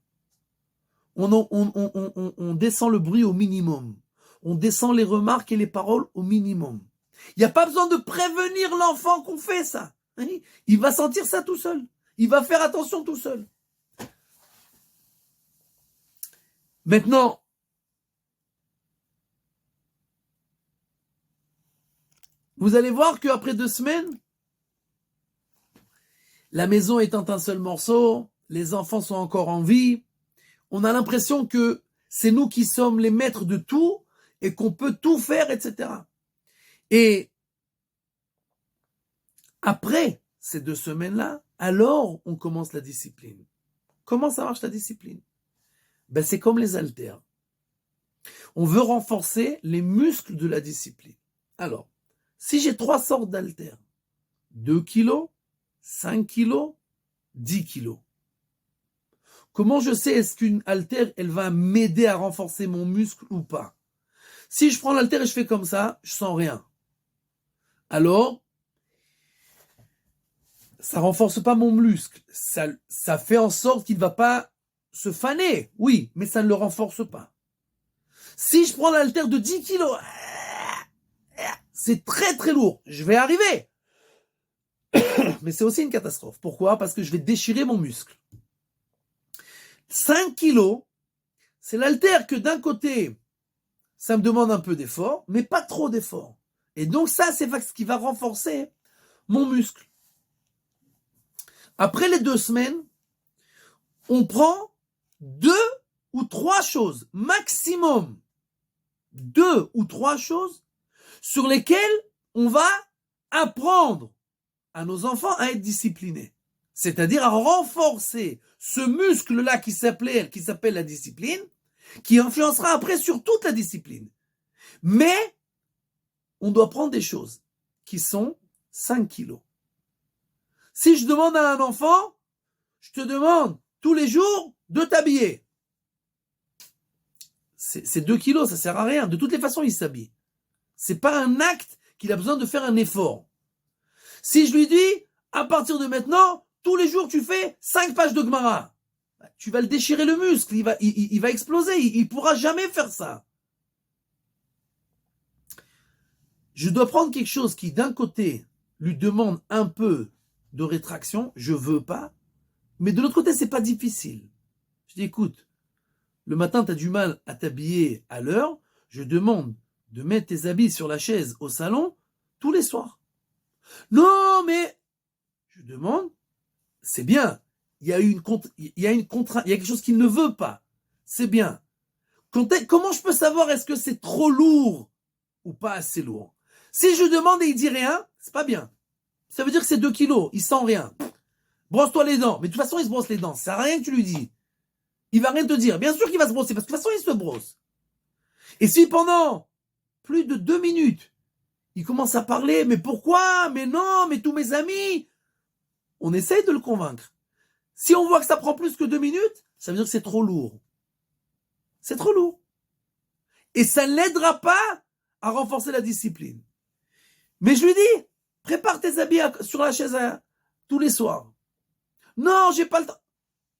On descend le bruit au minimum. On descend les remarques et les paroles au minimum. Il n'y a pas besoin de prévenir l'enfant qu'on fait ça. Il va sentir ça tout seul. Il va faire attention tout seul. Maintenant, vous allez voir qu'après 2 semaines, la maison étant un seul morceau, les enfants sont encore en vie, on a l'impression que c'est nous qui sommes les maîtres de tout et qu'on peut tout faire, etc. Et après ces 2 semaines-là, alors on commence la discipline. Comment ça marche la discipline? Ben c'est comme les haltères. On veut renforcer les muscles de la discipline. Alors, si j'ai 3 sortes d'haltères, 2 kilos, 5 kilos, 10 kilos. Comment je sais est-ce qu'une haltère, elle va m'aider à renforcer mon muscle ou pas? Si je prends l'haltère et je fais comme ça, je sens rien. Alors, ça renforce pas mon muscle. Ça fait en sorte qu'il ne va pas se faner. Oui, mais ça ne le renforce pas. Si je prends l'haltère de 10 kilos, c'est très très lourd. Je vais arriver. Mais c'est aussi une catastrophe. Pourquoi? Parce que je vais déchirer mon muscle. 5 kilos, c'est l'haltère que d'un côté, ça me demande un peu d'effort, mais pas trop d'effort. Et donc ça, c'est ce qui va renforcer mon muscle. Après les 2 semaines, on prend 2 ou 3 choses, maximum 2 ou 3 choses sur lesquelles on va apprendre à nos enfants à être disciplinés. C'est-à-dire à renforcer ce muscle-là qui s'appelle la discipline, qui influencera après sur toute la discipline. Mais on doit prendre des choses qui sont 5 kilos. Si je demande à un enfant, je te demande tous les jours de t'habiller. C'est 2 kilos, ça sert à rien. De toutes les façons, il s'habille. C'est pas un acte qu'il a besoin de faire un effort. Si je lui dis, à partir de maintenant, tous les jours tu fais 5 pages de Gemara, tu vas le déchirer le muscle, il va exploser, il pourra jamais faire ça. Je dois prendre quelque chose qui, d'un côté, lui demande un peu de rétraction, je veux pas, mais de l'autre côté, c'est pas difficile. Je dis, écoute, le matin, tu as du mal à t'habiller à l'heure, je demande de mettre tes habits sur la chaise au salon tous les soirs. Non, mais je demande, c'est bien. Il y a une contrainte, il y a quelque chose qu'il ne veut pas. C'est bien. Comment je peux savoir est-ce que c'est trop lourd ou pas assez lourd? Si je demande et il dit rien, c'est pas bien. Ça veut dire que c'est 2 kilos, il sent rien. Brosse-toi les dents. Mais de toute façon, il se brosse les dents. Ça sert à rien que tu lui dis. Il va rien te dire. Bien sûr qu'il va se brosser, parce que de toute façon, il se brosse. Et si pendant plus de 2 minutes, il commence à parler, mais pourquoi? Mais non, mais tous mes amis. On essaye de le convaincre. Si on voit que ça prend plus que 2 minutes, ça veut dire que c'est trop lourd. C'est trop lourd. Et ça ne l'aidera pas à renforcer la discipline. Mais je lui dis, prépare tes habits sur la chaise tous les soirs. Non, j'ai pas le temps.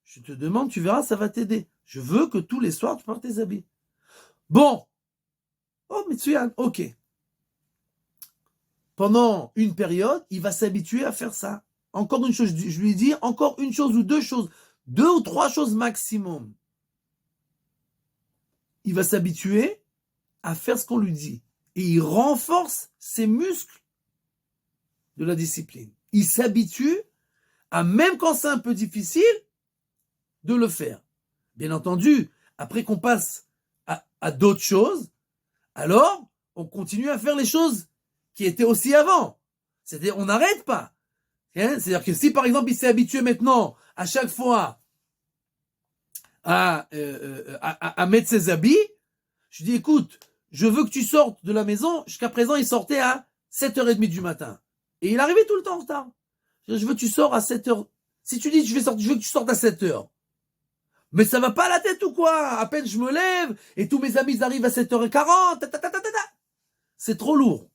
Je te demande, tu verras, ça va t'aider. Je veux que tous les soirs, tu portes tes habits. Bon. Oh, Mitsuyan, ok. Pendant une période, il va s'habituer à faire ça. Encore une chose, je lui dis, encore une chose ou 2 choses. 2 ou 3 choses maximum. Il va s'habituer à faire ce qu'on lui dit. Et il renforce ses muscles de la discipline. Il s'habitue à, même quand c'est un peu difficile, de le faire. Bien entendu, après qu'on passe à d'autres choses, alors on continue à faire les choses qui étaient aussi avant. C'est-à-dire, on n'arrête pas. C'est-à-dire que si, par exemple, il s'est habitué maintenant, à chaque fois, à mettre ses habits, je dis, écoute, je veux que tu sortes de la maison. Jusqu'à présent, il sortait à 7h30 du matin. Et il arrivait tout le temps en retard. Je veux que tu sors à 7h. Si tu dis, je veux que tu sortes à 7h. Mais ça va pas à la tête ou quoi? À peine je me lève, et tous mes amis arrivent à 7h40. C'est trop lourd.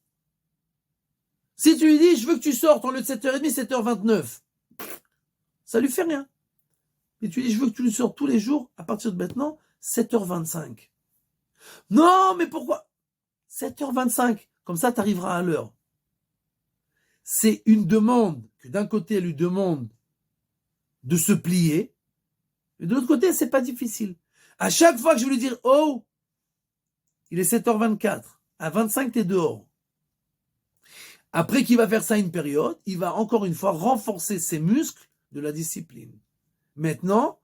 Si tu lui dis, je veux que tu sortes en lieu de 7h30, 7h29. Ça lui fait rien. Et tu lui dis, je veux que tu le sors tous les jours, à partir de maintenant, 7h25. Non, mais pourquoi? 7h25. Comme ça, tu arriveras à l'heure. C'est une demande que d'un côté, elle lui demande de se plier. Et de l'autre côté, c'est pas difficile. À chaque fois que je vais lui dire, oh, il est 7h24. À 25, t'es dehors. Après qu'il va faire ça une période, il va encore une fois renforcer ses muscles de la discipline. Maintenant,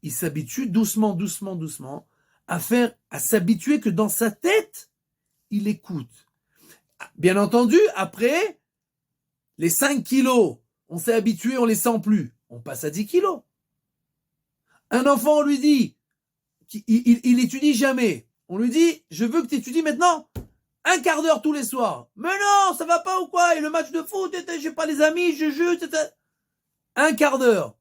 il s'habitue doucement à s'habituer que dans sa tête, il écoute. Bien entendu, après, les 5 kilos, on s'est habitué, on les sent plus. On passe à 10 kilos. Un enfant, on lui dit, il étudie jamais. On lui dit, je veux que tu étudies maintenant 1/4 d'heure tous les soirs. Mais non, ça va pas ou quoi? Et le match de foot, j'ai pas les amis, je joue, 1/4 d'heure.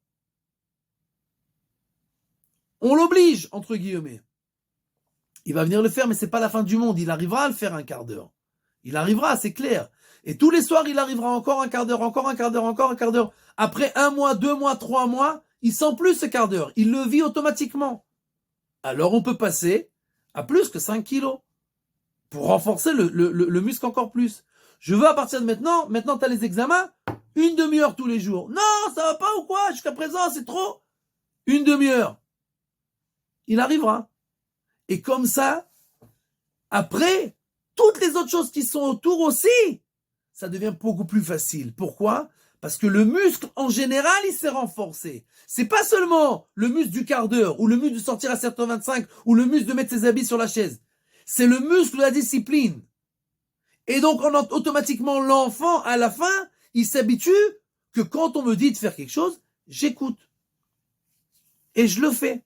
On l'oblige, entre guillemets. Il va venir le faire, mais c'est pas la fin du monde. Il arrivera à le faire 1/4 d'heure. Il arrivera, c'est clair. Et tous les soirs, il arrivera encore 1/4 d'heure, encore 1/4 d'heure, encore 1/4 d'heure. Après 1 mois, 2 mois, 3 mois, il sent plus ce quart d'heure. Il le vit automatiquement. Alors on peut passer à plus que 5 kilos pour renforcer le muscle encore plus. Je veux à partir de maintenant tu as les examens, 1/2 heure tous les jours. Non, ça va pas ou quoi? Jusqu'à présent, c'est trop. 1/2 heure. Il arrivera. Et comme ça, après, toutes les autres choses qui sont autour aussi, ça devient beaucoup plus facile. Pourquoi? Parce que le muscle, en général, il s'est renforcé. C'est pas seulement le muscle du quart d'heure, ou le muscle de sortir à 7h25, ou le muscle de mettre ses habits sur la chaise. C'est le muscle de la discipline. Et donc, automatiquement, l'enfant, à la fin, il s'habitue que quand on me dit de faire quelque chose, j'écoute. Et je le fais.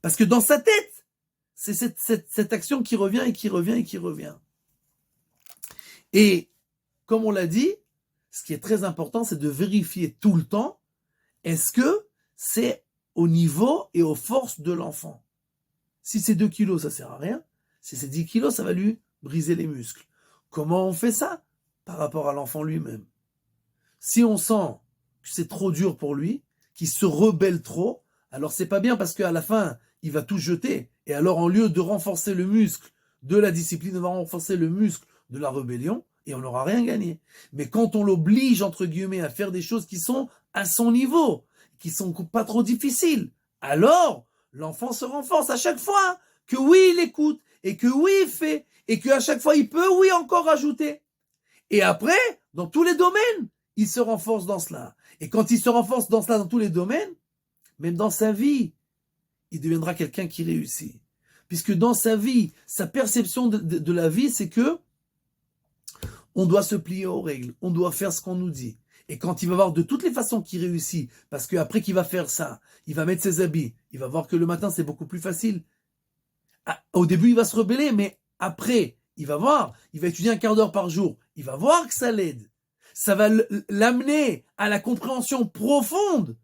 Parce que dans sa tête, c'est cette action qui revient et qui revient et qui revient. Et, comme on l'a dit, ce qui est très important, c'est de vérifier tout le temps, est-ce que c'est au niveau et aux forces de l'enfant. Si c'est 2 kilos, ça sert à rien. Si c'est 10 kilos, ça va lui briser les muscles. Comment on fait ça? Par rapport à l'enfant lui-même. Si on sent que c'est trop dur pour lui, qu'il se rebelle trop, alors c'est pas bien parce qu'à la fin, il va tout jeter. Et alors, en lieu de renforcer le muscle de la discipline, on va renforcer le muscle de la rébellion et on n'aura rien gagné. Mais quand on l'oblige, entre guillemets, à faire des choses qui sont à son niveau, qui sont pas trop difficiles, alors l'enfant se renforce à chaque fois que oui, il écoute et que oui, il fait et qu'à chaque fois, il peut, oui, encore rajouter. Et après, dans tous les domaines, il se renforce dans cela. Et quand il se renforce dans cela, dans tous les domaines, même dans sa vie, il deviendra quelqu'un qui réussit. Puisque dans sa vie, sa perception de la vie, c'est que on doit se plier aux règles, on doit faire ce qu'on nous dit. Et quand il va voir de toutes les façons qu'il réussit, parce qu'après qu'il va faire ça, il va mettre ses habits, il va voir que le matin c'est beaucoup plus facile. Au début il va se rebeller, mais après, il va voir, il va étudier 1/4 d'heure par jour, il va voir que ça l'aide. Ça va l'amener à la compréhension profonde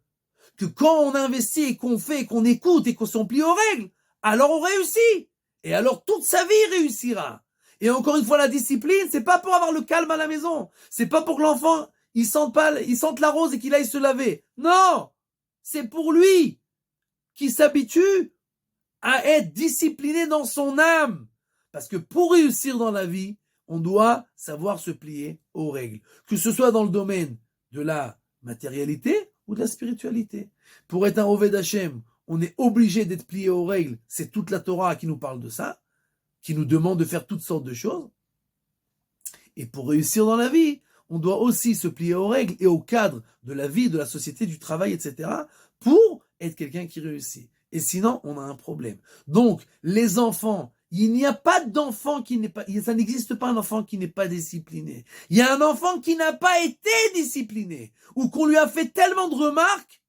que quand on investit et qu'on fait et qu'on écoute et qu'on s'en plie aux règles, alors on réussit. Et alors toute sa vie réussira. Et encore une fois, la discipline, c'est pas pour avoir le calme à la maison. C'est pas pour que l'enfant, il sente la rose et qu'il aille se laver. Non! C'est pour lui qui s'habitue à être discipliné dans son âme. Parce que pour réussir dans la vie, on doit savoir se plier aux règles. Que ce soit dans le domaine de la matérialité ou de la spiritualité. Pour être un Oved Hashem, on est obligé d'être plié aux règles. C'est toute la Torah qui nous parle de ça, qui nous demande de faire toutes sortes de choses. Et pour réussir dans la vie, on doit aussi se plier aux règles et au cadre de la vie, de la société, du travail, etc. pour être quelqu'un qui réussit. Et sinon, on a un problème. Donc, les enfants, il n'y a pas d'enfant qui n'est pas, ça n'existe pas un enfant qui n'est pas discipliné. Il y a un enfant qui n'a pas été discipliné, ou qu'on lui a fait tellement de remarques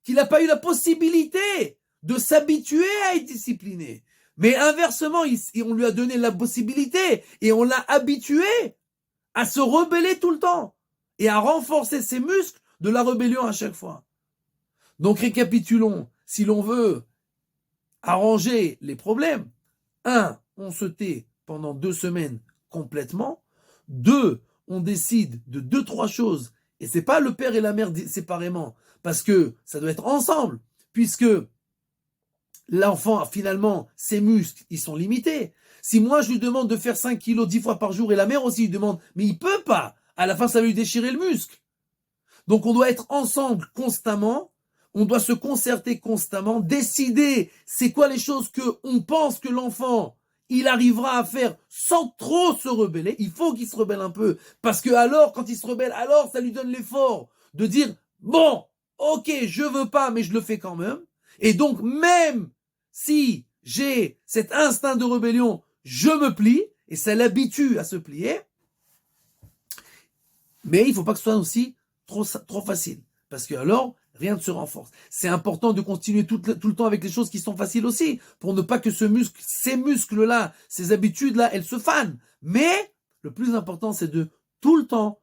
qu'il n'a pas eu la possibilité de s'habituer à être discipliné. Mais inversement, on lui a donné la possibilité et on l'a habitué à se rebeller tout le temps et à renforcer ses muscles de la rébellion à chaque fois. Donc récapitulons, si l'on veut arranger les problèmes, 1, on se tait pendant 2 semaines complètement. 2, on décide de 2-3 choses, et c'est pas le père et la mère séparément, parce que ça doit être ensemble, puisque l'enfant, finalement, ses muscles, ils sont limités. Si moi, je lui demande de faire 5 kilos 10 fois par jour, et la mère aussi lui demande, mais il peut pas. À la fin, ça va lui déchirer le muscle. Donc, on doit être ensemble constamment. On doit se concerter constamment, décider c'est quoi les choses que on pense que l'enfant, il arrivera à faire sans trop se rebeller. Il faut qu'il se rebelle un peu. Parce que alors, quand il se rebelle, alors ça lui donne l'effort de dire, bon, ok, je veux pas, mais je le fais quand même. Et donc, même si j'ai cet instinct de rébellion, je me plie, et ça l'habitue à se plier. Mais il faut pas que ce soit aussi trop facile. Parce que alors, rien ne se renforce. C'est important de continuer tout le temps avec les choses qui sont faciles aussi, pour ne pas que ces muscles-là, ces habitudes-là, elles se fanent. Mais le plus important, c'est de tout le temps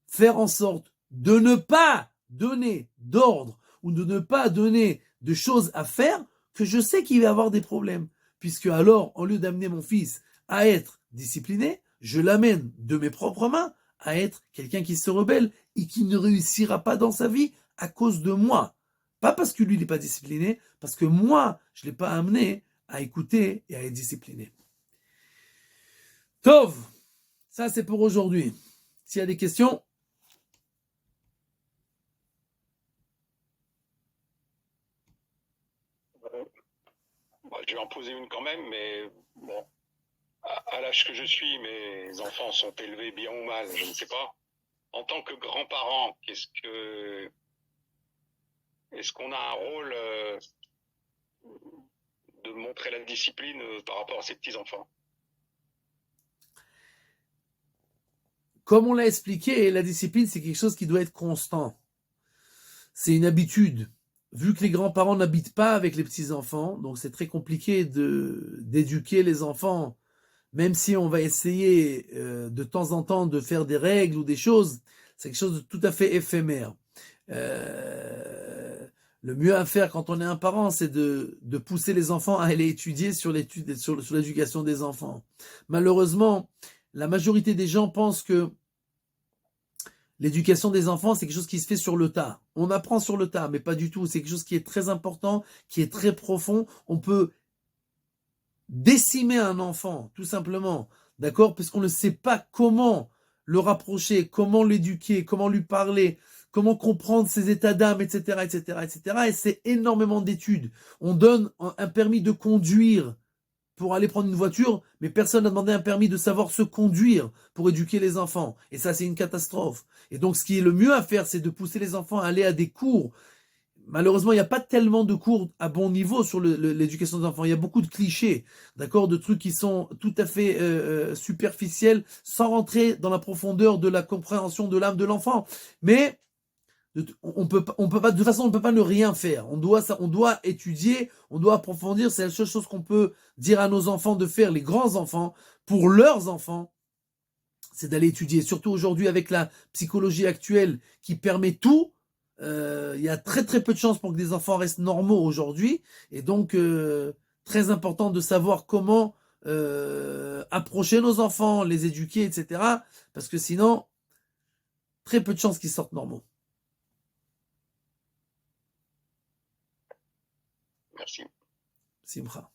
faire en sorte de ne pas donner d'ordre ou de ne pas donner de choses à faire que je sais qu'il va y avoir des problèmes. Puisque alors, au lieu d'amener mon fils à être discipliné, je l'amène de mes propres mains à être quelqu'un qui se rebelle et qui ne réussira pas dans sa vie à cause de moi. Pas parce que lui, il n'est pas discipliné, parce que moi, je ne l'ai pas amené à écouter et à être discipliné. Tov, ça c'est pour aujourd'hui. S'il y a des questions, je vais en poser une quand même, mais bon, à l'âge que je suis, mes enfants sont élevés bien ou mal, je ne sais pas. En tant que grand-parent, est-ce qu'on a un rôle de montrer la discipline par rapport à ses petits-enfants? Comme on l'a expliqué, la discipline, c'est quelque chose qui doit être constant. C'est une habitude. Vu que les grands-parents n'habitent pas avec les petits-enfants, donc c'est très compliqué d'éduquer les enfants, même si on va essayer de temps en temps de faire des règles ou des choses, c'est quelque chose de tout à fait éphémère. Le mieux à faire quand on est un parent, c'est de pousser les enfants à aller étudier sur l'éducation des enfants. Malheureusement, la majorité des gens pensent que l'éducation des enfants, c'est quelque chose qui se fait sur le tas. On apprend sur le tas, mais pas du tout. C'est quelque chose qui est très important, qui est très profond. On peut décimer un enfant, tout simplement, d'accord? Parce qu'on ne sait pas comment le rapprocher, comment l'éduquer, comment lui parler, comment comprendre ses états d'âme, etc., etc., etc. Et c'est énormément d'études. On donne un permis de conduire pour aller prendre une voiture, mais personne n'a demandé un permis de savoir se conduire pour éduquer les enfants. Et ça, c'est une catastrophe. Et donc, ce qui est le mieux à faire, c'est de pousser les enfants à aller à des cours. Malheureusement, il n'y a pas tellement de cours à bon niveau sur l'éducation des enfants. Il y a beaucoup de clichés, d'accord, de trucs qui sont tout à fait superficiels, sans rentrer dans la profondeur de la compréhension de l'âme de l'enfant. Mais on peut pas, de toute façon, on ne peut pas ne rien faire. On doit étudier, on doit approfondir. C'est la seule chose qu'on peut dire à nos enfants de faire, les grands enfants, pour leurs enfants, c'est d'aller étudier. Surtout aujourd'hui avec la psychologie actuelle qui permet tout. Il y a très très peu de chances pour que des enfants restent normaux aujourd'hui. Et donc, très important de savoir comment approcher nos enfants, les éduquer, etc. Parce que sinon, très peu de chances qu'ils sortent normaux. Merci. Simcha.